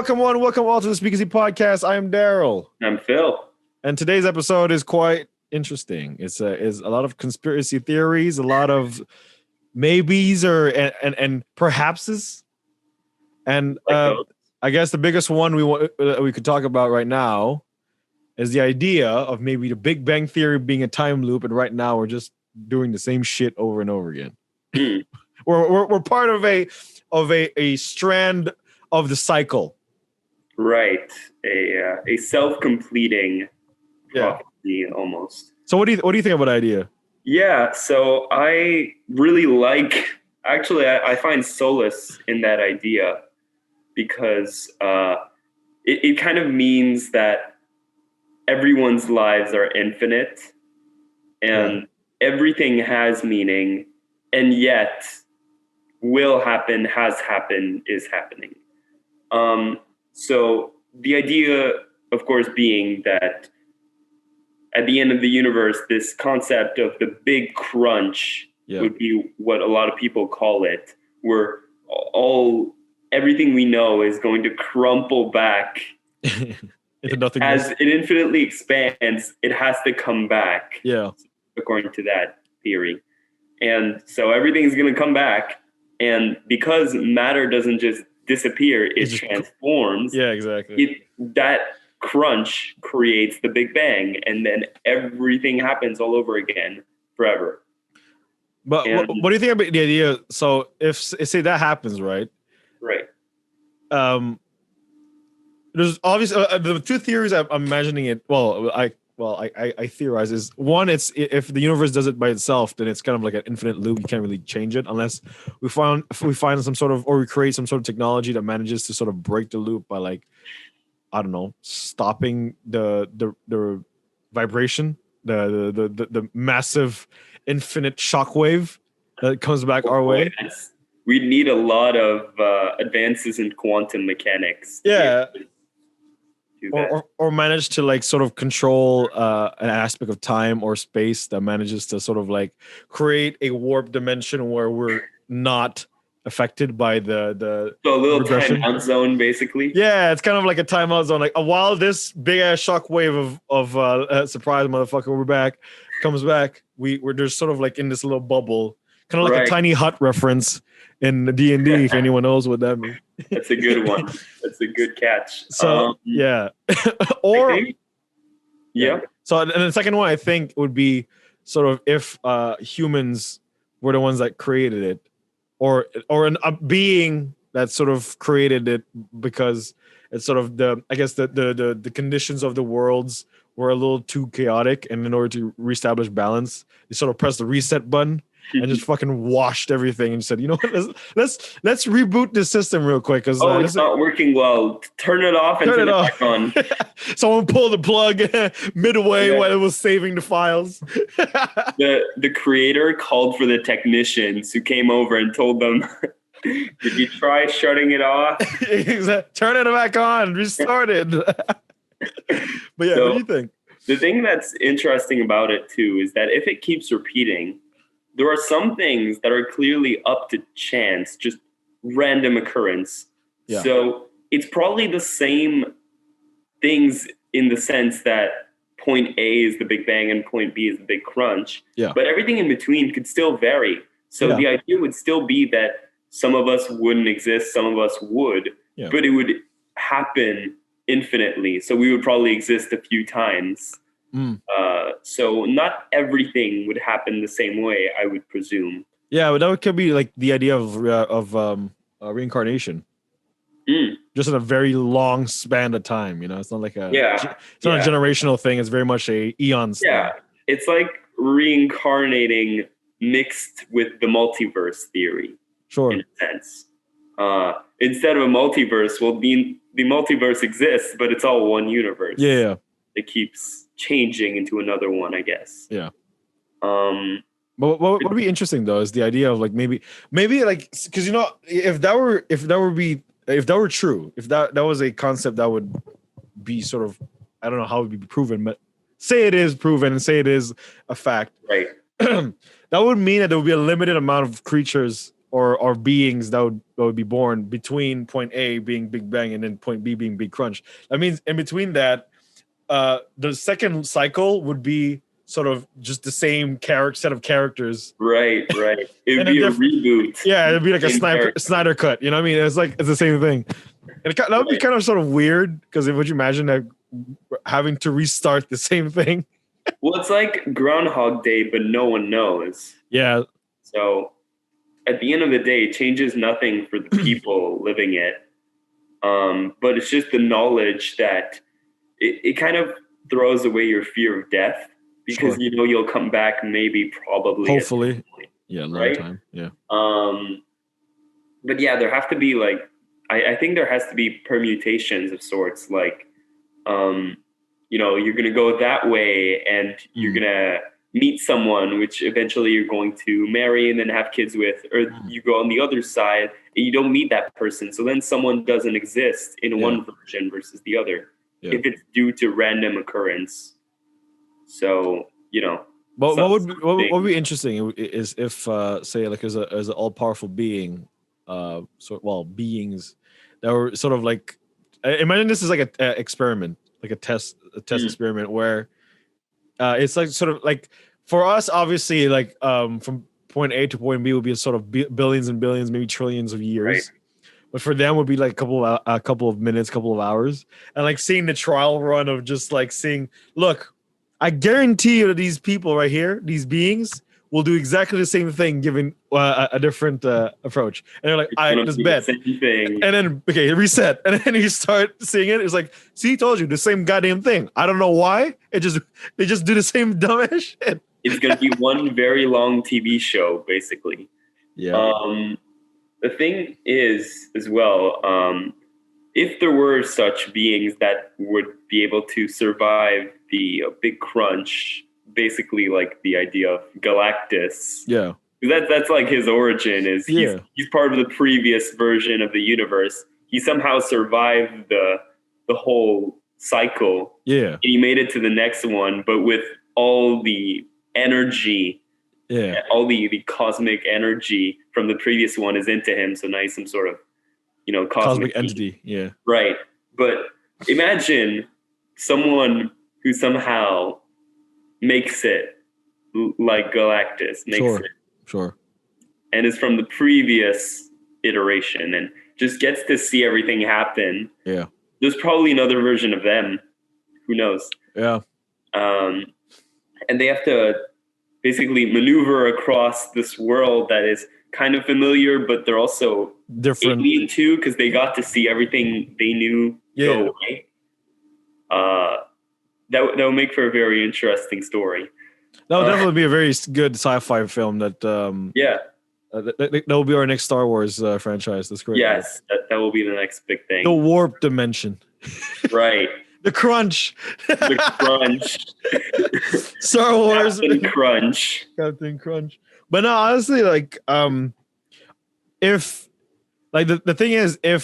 welcome all to the Speakeasy podcast. I am Daryl. I'm Phil. And today's episode is quite interesting. It's a lot of conspiracy theories, a lot of maybes and perhapses. And I guess the biggest one we could talk about right now is the idea of maybe the Big Bang Theory being a time loop, and right now we're just doing the same shit over and over again. We're part of a strand of the cycle. Right. A self-completing prophecy almost. So what do you think about the idea? Yeah, so I really I find solace in that idea because it kind of means that everyone's lives are infinite and everything has meaning, and yet will happen, has happened, is happening. So the idea, of course, being that at the end of the universe, this concept of the big crunch would be what a lot of people call it, where everything we know is going to crumple back. Into nothing. As it infinitely expands, it has to come back. Yeah. According to that theory. And so everything's going to come back. And because matter doesn't just disappear, it transforms. Yeah, exactly. That crunch creates the Big Bang, and then everything happens all over again forever. But what do you think about the idea? So if say that happens, right? Right. There's obviously the two theories I'm imagining it. I theorize is one, it's if the universe does it by itself, then it's kind of like an infinite loop. You can't really change it unless we find some sort of, or we create some sort of technology that manages to sort of break the loop by, like, I don't know, stopping the vibration, the massive infinite shockwave that comes back our way. We'd need a lot of advances in quantum mechanics. Yeah. Or manage to, like, sort of control an aspect of time or space that manages to sort of, like, create a warp dimension where we're not affected by the so a little regression. Timeout zone, basically. Yeah, it's kind of like a timeout zone. Like, while this big ass shockwave of surprise motherfucker, we're back, comes back, we're just sort of like in this little bubble, kind of like a tiny hut reference in the D&D, if anyone knows what that means. That's a good one. That's a good catch. So or So, and the second one I think would be sort of if humans were the ones that created it, or a being that sort of created it because it's sort of the conditions of the worlds were a little too chaotic, and in order to reestablish balance, they sort of pressed the reset button and just fucking washed everything and said, you know what, let's reboot the system real quick because it's not working well. Turn it off and turn it back on. Someone pulled the plug midway while it was saving the files. The creator called for the technicians who came over and told them, did you try shutting it off? Turn it back on, restart it. But yeah, what do you think? The thing that's interesting about it too is that if it keeps repeating, there are some things that are clearly up to chance, just random occurrence. Yeah. So it's probably the same things in the sense that point A is the Big Bang and point B is the Big Crunch. Yeah. But everything in between could still vary. So the idea would still be that some of us wouldn't exist, some of us would, but it would happen infinitely. So we would probably exist a few times. So not everything would happen the same way, I would presume. Yeah, but that could be like the idea of reincarnation. Just in a very long span of time, you know. It's not like not a generational thing. It's very much a eons thing. Yeah, it's like reincarnating mixed with the multiverse theory. Sure. In a sense. Instead of a multiverse, the multiverse exists, but it's all one universe. Yeah. It keeps changing into another one, I guess. Yeah. But what would be interesting though is the idea of like maybe like, because you know, if that were true, if that was a concept that would be sort of, I don't know how it would be proven, but say it is proven and say it is a fact, right? That would mean that there would be a limited amount of creatures or beings that would be born between point A being Big Bang and then point B being Big Crunch. That means in between that, the second cycle would be sort of just the same set of characters. Right. It would be a reboot. Yeah, it'd be like a Snyder cut. You know what I mean? It's the same thing. And that would be kind of sort of weird because would you imagine that having to restart the same thing? Well, it's like Groundhog Day, but no one knows. Yeah. So at the end of the day, it changes nothing for the people living it. But it's just the knowledge that it kind of throws away your fear of death because you'll come back probably. Hopefully. Yeah, a long time. Yeah. But yeah, there have to be I think there has to be permutations of sorts. You're going to go that way and you're going to meet someone, which eventually you're going to marry and then have kids with, or you go on the other side and you don't meet that person. So then someone doesn't exist in one version versus the other if it's due to random occurrence. So, But what would be interesting is if, say, as an all-powerful being, beings that were sort of imagine this is like an experiment, like a test experiment where it's sort of for us, obviously, from point A to point B would be a sort of billions and billions, maybe trillions of years. Right. But for them would be a couple of minutes, couple of hours, and seeing the trial run of just seeing, look, I guarantee you that these people right here, these beings, will do exactly the same thing given a different approach. And they're like, I just bet. And then, reset. And then you start seeing it. It's like, see, told you, the same goddamn thing. I don't know why. They just do the same dumbass shit. It's going to be one very long TV show, basically. Yeah. The thing is, as well, if there were such beings that would be able to survive the Big Crunch, basically the idea of Galactus. Yeah. That's his origin is he's part of the previous version of the universe. He somehow survived the whole cycle. Yeah. And he made it to the next one, but with all the energy, all the cosmic energy from the previous one is into him. So now he's some sort of, cosmic entity. Yeah. Right. But imagine someone who somehow makes it like Galactus makes it. Sure. And is from the previous iteration and just gets to see everything happen. Yeah. There's probably another version of them. Who knows? Yeah. And they have to basically maneuver across this world that is kind of familiar, but they're also different alien too, because they got to see everything they knew go away. That would make for a very interesting story. That would definitely be a very good sci-fi film. That that will be our next Star Wars franchise. That's great. Yes, that will be the next big thing. The warp dimension. Right. The crunch. The crunch. Star Wars. Captain Crunch. But no, honestly, if the thing is, if